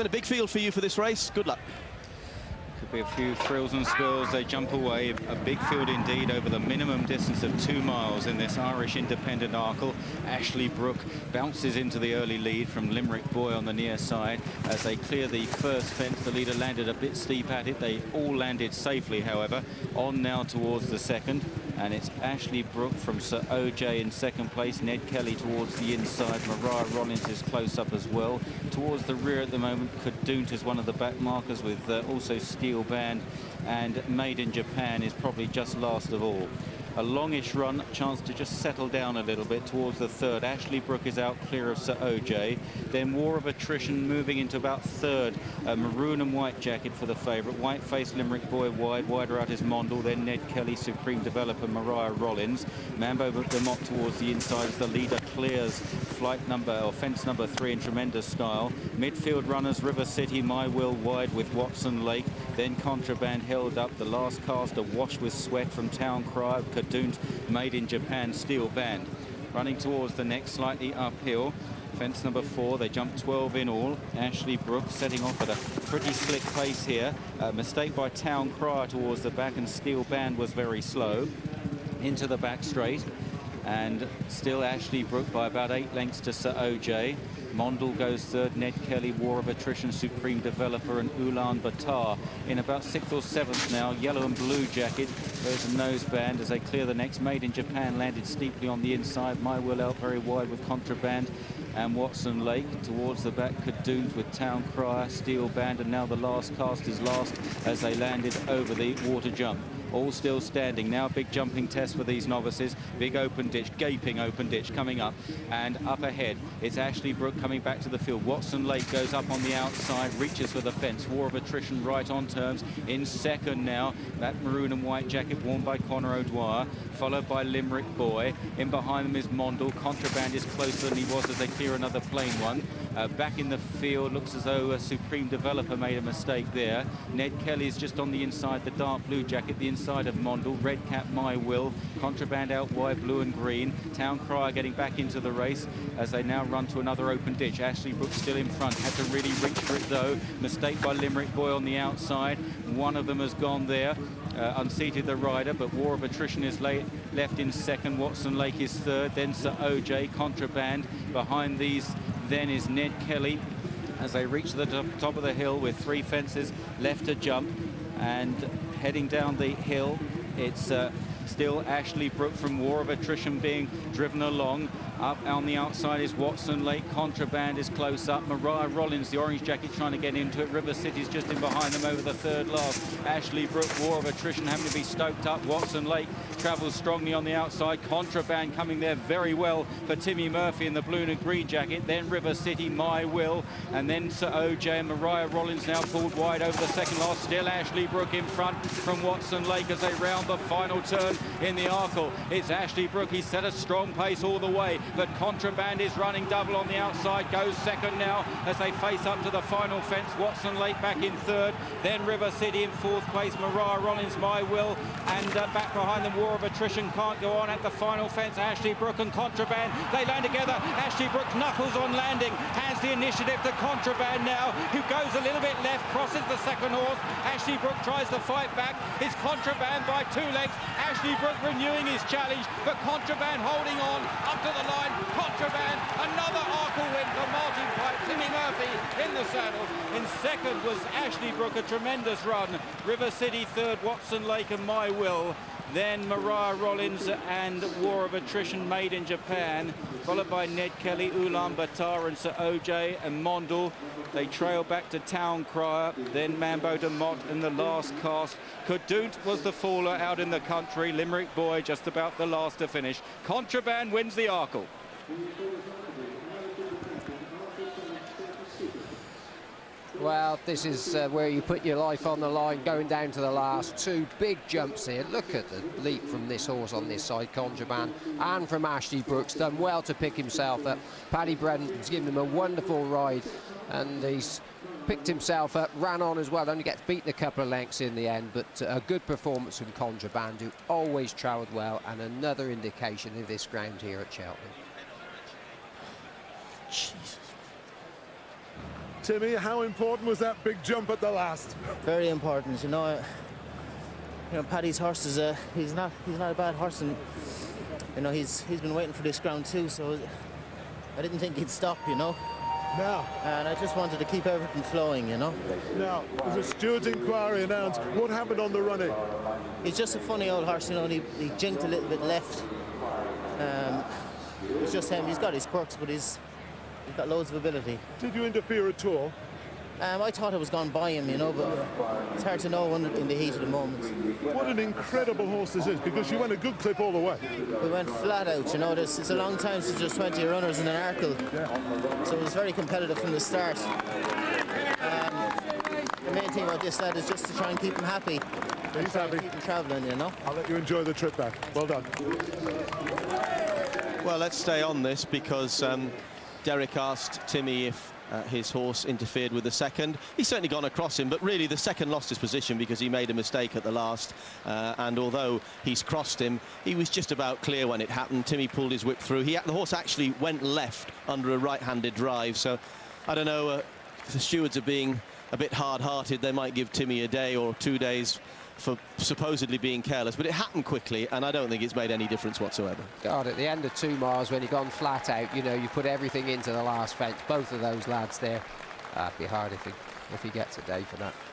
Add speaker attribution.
Speaker 1: Been a big field for you for this race. Good luck.
Speaker 2: Could be a few thrills and spills. They jump away. A big field indeed over the minimum distance of 2 miles in this Irish independent Arkle. Ashley Brook bounces into the early lead from Limerick Boy on the near side. As they clear the first fence, the leader landed a bit steep at it. They all landed safely, however. On now towards the second. And it's Ashley Brook from Sir OJ in second place. Ned Kelly towards the inside. Mariah Rollins is close up as well. Towards the rear at the moment, Kadunt is one of the back markers with also Steel Band. And Made in Japan is probably just last of all. A longish run, chance to just settle down a little bit towards the third. Ashley Brook is out clear of Sir OJ. Then War of Attrition moving into about third. Maroon and white jacket for the favourite. White face Limerick Boy wide. Wider out is Mondle. Then Ned Kelly, Supreme Developer, Mariah Rollins. Mambo de Mott towards the inside as the leader clears fence number 3 in tremendous style. Midfield runners River City, My Will wide with Watson Lake. Then Contraband held up. The last cast awash with sweat from Town Cry. Kadunt, Made in Japan, Steel Band. Running towards the next, slightly uphill. Fence number 4, they jump 12 in all. Ashley Brook setting off at a pretty slick pace here. Mistake by Town Crier towards the back, and Steel Band was very slow. Into the back straight. And still Ashley Brook by about 8 lengths to Sir OJ. Mondle goes third, Ned Kelly, War of Attrition, Supreme Developer, and Ulaanbaatar in about 6th or 7th now. Yellow and blue jacket. There's a nose band as they clear the next. Made in Japan landed steeply on the inside. My Will out very wide with Contraband and Watson Lake. Towards the back, Kadunt with Town Crier, Steel Band, and now the last cast is last as they landed over the water jump. All still standing. Now a big jumping test for these novices. Big open ditch, gaping open ditch coming up. And up ahead, it's Ashley Brook coming back to the field. Watson Lake goes up on the outside, reaches for the fence. War of Attrition right on terms. In second now, that maroon and white jacket worn by Conor O'Dwyer, followed by Limerick Boy. In behind them is Mondle. Contraband is closer than he was as they clear another plain one. Back in the field, looks as though a Supreme Developer made a mistake there. Ned Kelly's just on the inside, the dark blue jacket, the inside of Mondle. Red cap, My Will. Contraband out wide, blue and green. Town Crier getting back into the race as they now run to another open ditch. Ashley Brook still in front, had to really reach for it though. Mistake by Limerick Boy on the outside. One of them has gone there. Unseated the rider, but War of Attrition is left in second. Watson Lake is third, then Sir OJ. Contraband behind these then is Ned Kelly as they reach the top of the hill with 3 fences left to jump. And heading down the hill, it's still Ashley Brook from War of Attrition being driven along. Up on the outside is Watson Lake. Contraband is close up. Mariah Rollins, the orange jacket, trying to get into it. River City's just in behind them over the third last. Ashley Brook, War of Attrition having to be stoked up. Watson Lake travels strongly on the outside. Contraband coming there very well for Timmy Murphy in the blue and green jacket. Then River City, My Will. And then Sir OJ and Mariah Rollins now pulled wide over the second last. Still Ashley Brook in front from Watson Lake as they round the final turn in the Arkle. It's Ashley Brook. He set a strong pace all the way. But Contraband is running double on the outside, goes second now as they face up to the final fence. Watson Lake back in third, then River City in 4th place. Mariah Rollins, My Will, and back behind them War of Attrition can't go on at the final fence. Ashley Brook and Contraband, they land together. Ashley Brook knuckles on landing, hands the initiative to Contraband now, who goes a little bit left, crosses the second horse. Ashley Brook tries to fight back. It's Contraband by 2 lengths. Ashley Brook renewing his challenge, but Contraband holding on up to the line. Contraband, another Arkle win for Martin Pipe. Timmy Murphy in the saddle. In second was Ashley Brook, a tremendous run. River City third, Watson Lake and My Will. Then Mariah Rollins and War of Attrition, Made in Japan, followed by Ned Kelly, Ulaanbaatar and Sir OJ and Mondle. They trail back to Town Crier, then Mambo de Mott in the last cast. Kadunt was the faller out in the country. Limerick Boy just about the last to finish. Contraband wins the Arkle.
Speaker 3: Well, this is where you put your life on the line, going down to the last 2 big jumps here. Look at the leap from this horse on this side, Contraband, and from Ashley Brooks. Done well to pick himself up. Paddy Brendan's given him a wonderful ride, and he's picked himself up, ran on as well. Only gets beaten a couple of lengths in the end, but a good performance from Contraband, who always travelled well, and another indication of this ground here at Cheltenham.
Speaker 1: Jesus.
Speaker 4: Timmy, how important was that big jump at the last?
Speaker 5: Very important, you know. Paddy's horse is he's not a bad horse, and you know he's been waiting for this ground too. So I didn't think he'd stop, you know.
Speaker 4: Now,
Speaker 5: And I just wanted to keep everything flowing, you know.
Speaker 4: now, as a steward's inquiry announced, what happened on the running?
Speaker 5: He's just a funny old horse, you know, and he jinked a little bit left. It's just him. He's got his quirks, but he's got loads of ability.
Speaker 4: Did you interfere at all?
Speaker 5: I thought I was gone by him, you know, but it's hard to know in the heat of the moment.
Speaker 4: What an incredible horse this is, because you went a good clip all the way.
Speaker 5: We went flat out, you know. It's a long time since there's 20 runners in an Arkle, so it was very competitive from the start. The main thing about this lad is just to try and keep him happy.
Speaker 4: He's happy.
Speaker 5: Keep him travelling, you know.
Speaker 4: I'll let you enjoy the trip back. Well done.
Speaker 1: Well, let's stay on this because Derek asked Timmy if his horse interfered with the second. He's certainly gone across him, but really the second lost his position because he made a mistake at the last. And although he's crossed him, he was just about clear when it happened. Timmy pulled his whip through. The horse actually went left under a right-handed drive. So I don't know if the stewards are being a bit hard-hearted. They might give Timmy a day or 2 days for supposedly being careless, but it happened quickly, and I don't think it's made any difference whatsoever.
Speaker 3: God, at the end of 2 miles, when you've gone flat out, you know, you put everything into the last fence. Both of those lads there. It'd be hard if he gets a day for that.